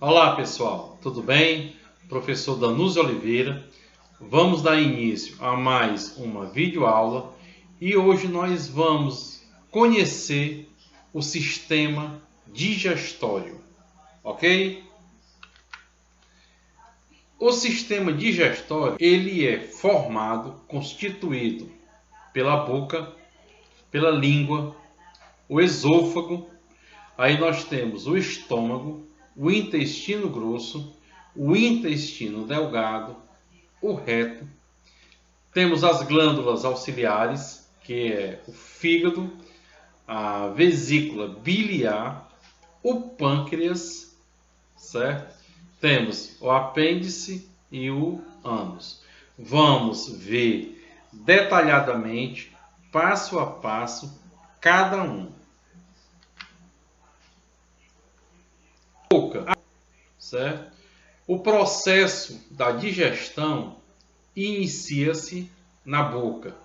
Olá pessoal, tudo bem? Professor Danúzio Oliveira. Vamos dar início a mais uma videoaula e hoje nós vamos conhecer o sistema digestório, ok? O sistema digestório, ele é formado, constituído pela boca, pela língua, o esôfago, aí nós temos o estômago, o intestino grosso, o intestino delgado, o reto. Temos as glândulas auxiliares, que é o fígado, a vesícula biliar, o pâncreas, certo? Temos o apêndice e o ânus. Vamos ver detalhadamente, passo a passo, cada um. Boca, certo? O processo da digestão inicia-se na boca.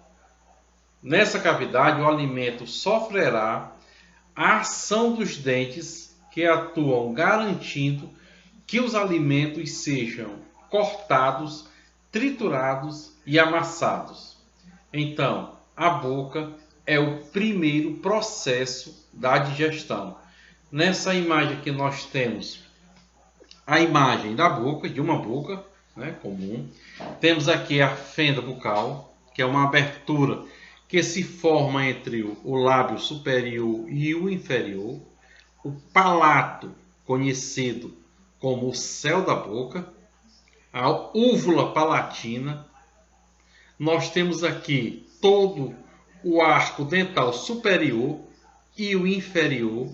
Nessa cavidade, o alimento sofrerá a ação dos dentes que atuam garantindo que os alimentos sejam cortados, triturados e amassados. Então, a boca é o primeiro processo da digestão. Nessa imagem que nós temos a imagem da boca, de uma boca, né, comum. Temos aqui a fenda bucal, que é uma abertura que se forma entre o lábio superior e o inferior. O palato, conhecido como o céu da boca. A úvula palatina. Nós temos aqui todo o arco dental superior e o inferior,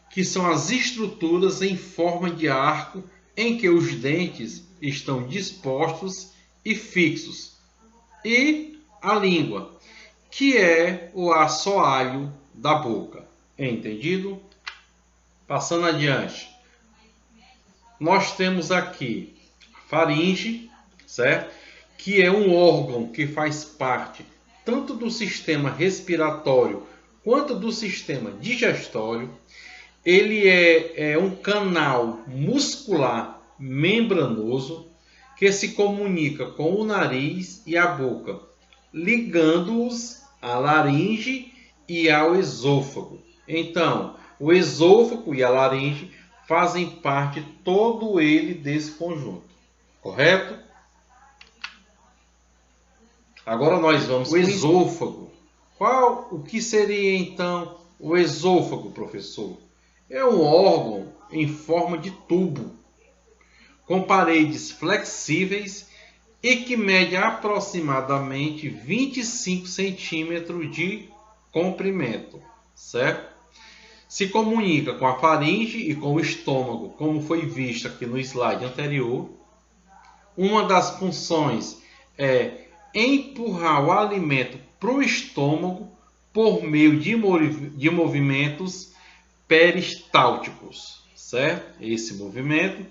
que são as estruturas em forma de arco em que os dentes estão dispostos e fixos. E a língua, que é o assoalho da boca. Entendido? Passando adiante. Nós temos aqui a faringe, certo? Que é um órgão que faz parte tanto do sistema respiratório quanto do sistema digestório. Ele é um canal muscular membranoso que se comunica com o nariz e a boca, ligando-os à laringe e ao esôfago. Então, o esôfago e a laringe fazem parte todo ele desse conjunto, correto? Agora nós vamos para o esôfago. O que seria então o esôfago, professor? É um órgão em forma de tubo, com paredes flexíveis e que mede aproximadamente 25 centímetros de comprimento, certo? Se comunica com a faringe e com o estômago, como foi visto aqui no slide anterior. Uma das funções é empurrar o alimento para o estômago por meio de movimentos peristálticos, certo? Esse movimento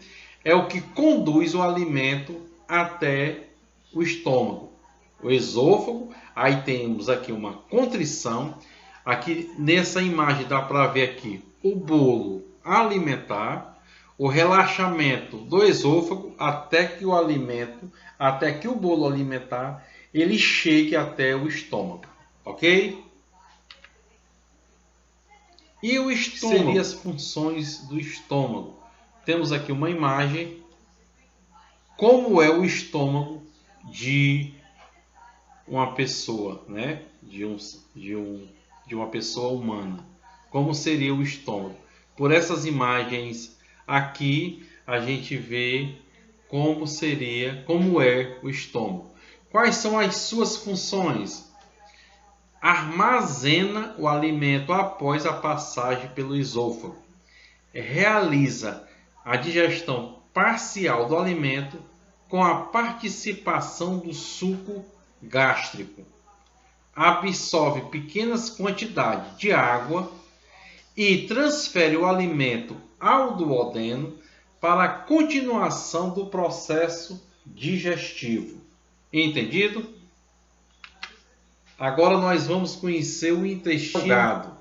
é o que conduz o alimento até o estômago, o esôfago. Aí temos aqui uma contrição. Aqui nessa imagem dá para ver aqui o bolo alimentar, o relaxamento do esôfago até que o bolo alimentar ele chegue até o estômago, ok? E o estômago? Seriam as funções do estômago. Temos aqui uma imagem. Como é o estômago de uma pessoa, né? De uma pessoa humana. Como seria o estômago? Por essas imagens aqui, a gente vê como é o estômago. Quais são as suas funções? Armazena o alimento após a passagem pelo esôfago. Realiza a digestão parcial do alimento com a participação do suco gástrico. Absorve pequenas quantidades de água e transfere o alimento ao duodeno para a continuação do processo digestivo. Entendido? Agora nós vamos conhecer o intestino delgado.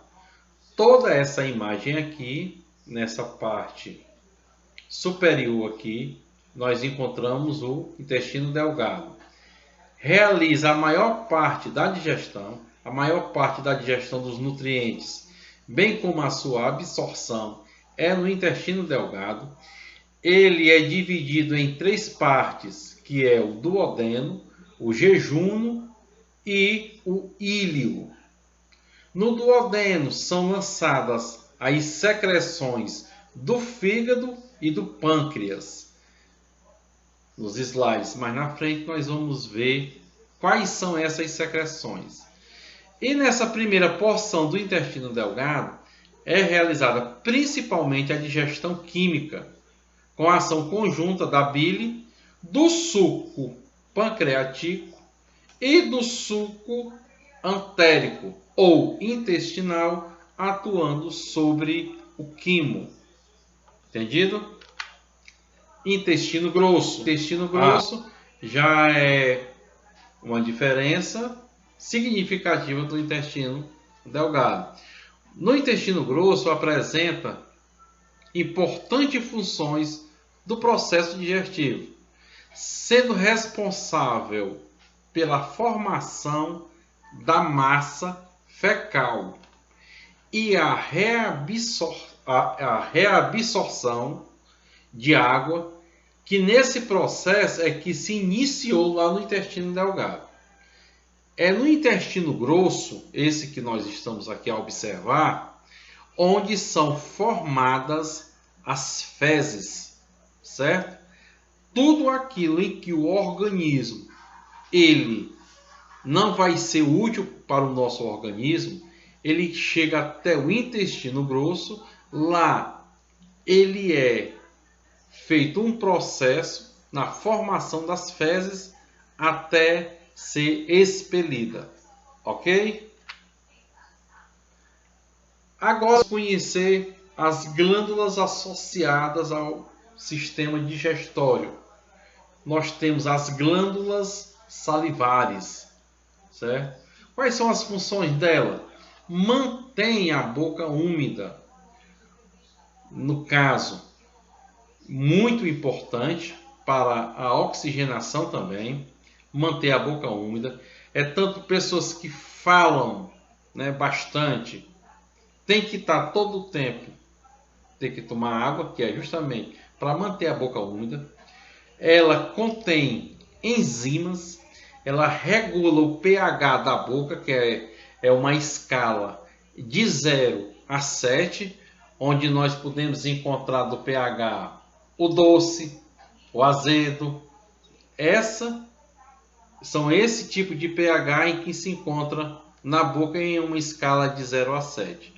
Toda essa imagem aqui, nessa parte superior aqui, nós encontramos o intestino delgado. Realiza a maior parte da digestão dos nutrientes, bem como a sua absorção, é no intestino delgado. Ele é dividido em 3 partes, que é o duodeno, o jejunum e o íleo. No duodeno são lançadas as secreções do fígado e do pâncreas. Nos slides mais na frente nós vamos ver quais são essas secreções. E nessa primeira porção do intestino delgado é realizada principalmente a digestão química, com a ação conjunta da bile, do suco pancreático e do suco antérico ou intestinal, atuando sobre o quimo. Entendido? Intestino grosso. Intestino grosso já é uma diferença significativa do intestino delgado. No intestino grosso apresenta importantes funções do processo digestivo, sendo responsável pela formação da massa fecal e a reabsorção de água, que nesse processo é que se iniciou lá no intestino delgado. É no intestino grosso, esse que nós estamos aqui a observar, onde são formadas as fezes, certo? Tudo aquilo em que o organismo ele não vai ser útil para o nosso organismo, ele chega até o intestino grosso. Lá ele é feito um processo na formação das fezes até ser expelida, ok? Agora vamos conhecer as glândulas associadas ao sistema digestório. Nós temos as glândulas salivares, certo? Quais são as funções dela? Mantém a boca úmida. No caso, muito importante para a oxigenação também, manter a boca úmida. É tanto pessoas que falam, né, bastante, tem que estar todo o tempo, tem que tomar água, que é justamente para manter a boca úmida. Ela contém enzimas, ela regula o pH da boca, que é uma escala de 0 a 7, onde nós podemos encontrar do pH o doce, o azedo. São esse tipo de pH em que se encontra na boca em uma escala de 0 a 7.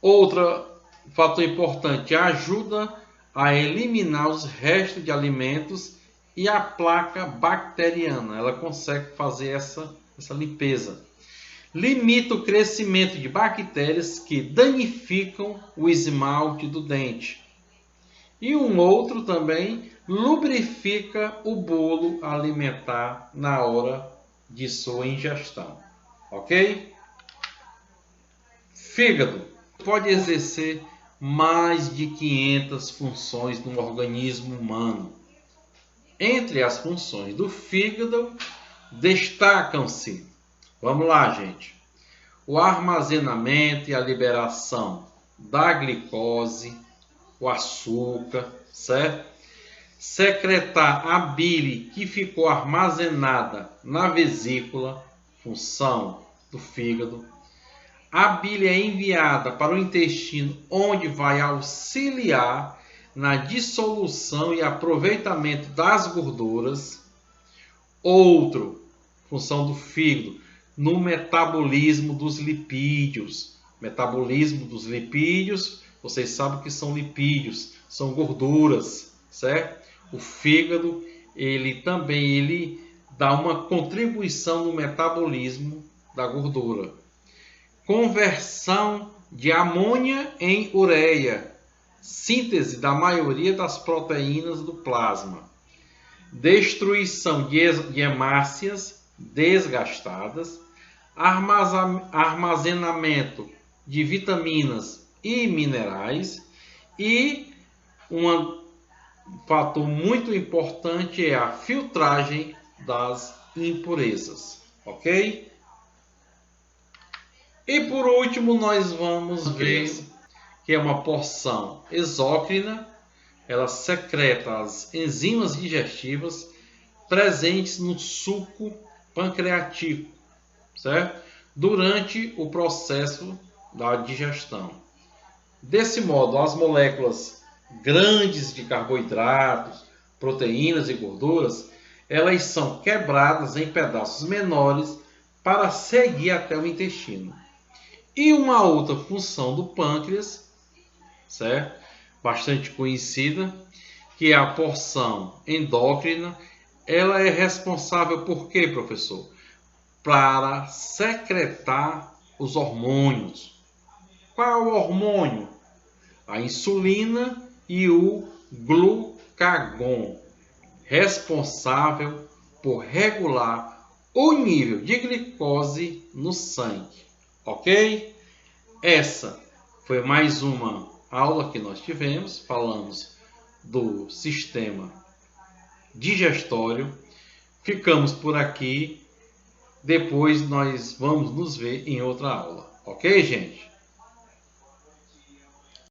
Outro fator importante, ajuda a eliminar os restos de alimentos e a placa bacteriana. Ela consegue fazer essa limpeza. Limita o crescimento de bactérias que danificam o esmalte do dente. E um outro também, lubrifica o bolo alimentar na hora de sua ingestão. Ok? Fígado pode exercer mais de 500 funções no organismo humano. Entre as funções do fígado destacam-se, vamos lá, gente, o armazenamento e a liberação da glicose, o açúcar, certo? Secretar a bile que ficou armazenada na vesícula, função do fígado. A bile é enviada para o intestino, onde vai auxiliar na dissolução e aproveitamento das gorduras. Outra função do fígado, no metabolismo dos lipídios. Metabolismo dos lipídios, vocês sabem que são lipídios, são gorduras, certo? O fígado, ele dá uma contribuição no metabolismo da gordura. Conversão de amônia em ureia, síntese da maioria das proteínas do plasma. Destruição de hemácias desgastadas, armazenamento de vitaminas e minerais e uma fator muito importante é a filtragem das impurezas, ok? E por último nós vamos ver que é uma porção exócrina. Ela secreta as enzimas digestivas presentes no suco pancreático, certo? Durante o processo da digestão. Desse modo, as moléculas grandes de carboidratos, proteínas e gorduras, elas são quebradas em pedaços menores para seguir até o intestino. E uma outra função do pâncreas, certo? Bastante conhecida, que é a porção endócrina. Ela é responsável por quê, professor? Para secretar os hormônios. Qual é o hormônio? A insulina e o glucagon, responsável por regular o nível de glicose no sangue. Ok? Essa foi mais uma aula que nós tivemos. Falamos do sistema digestório. Ficamos por aqui. Depois nós vamos nos ver em outra aula. Ok, gente?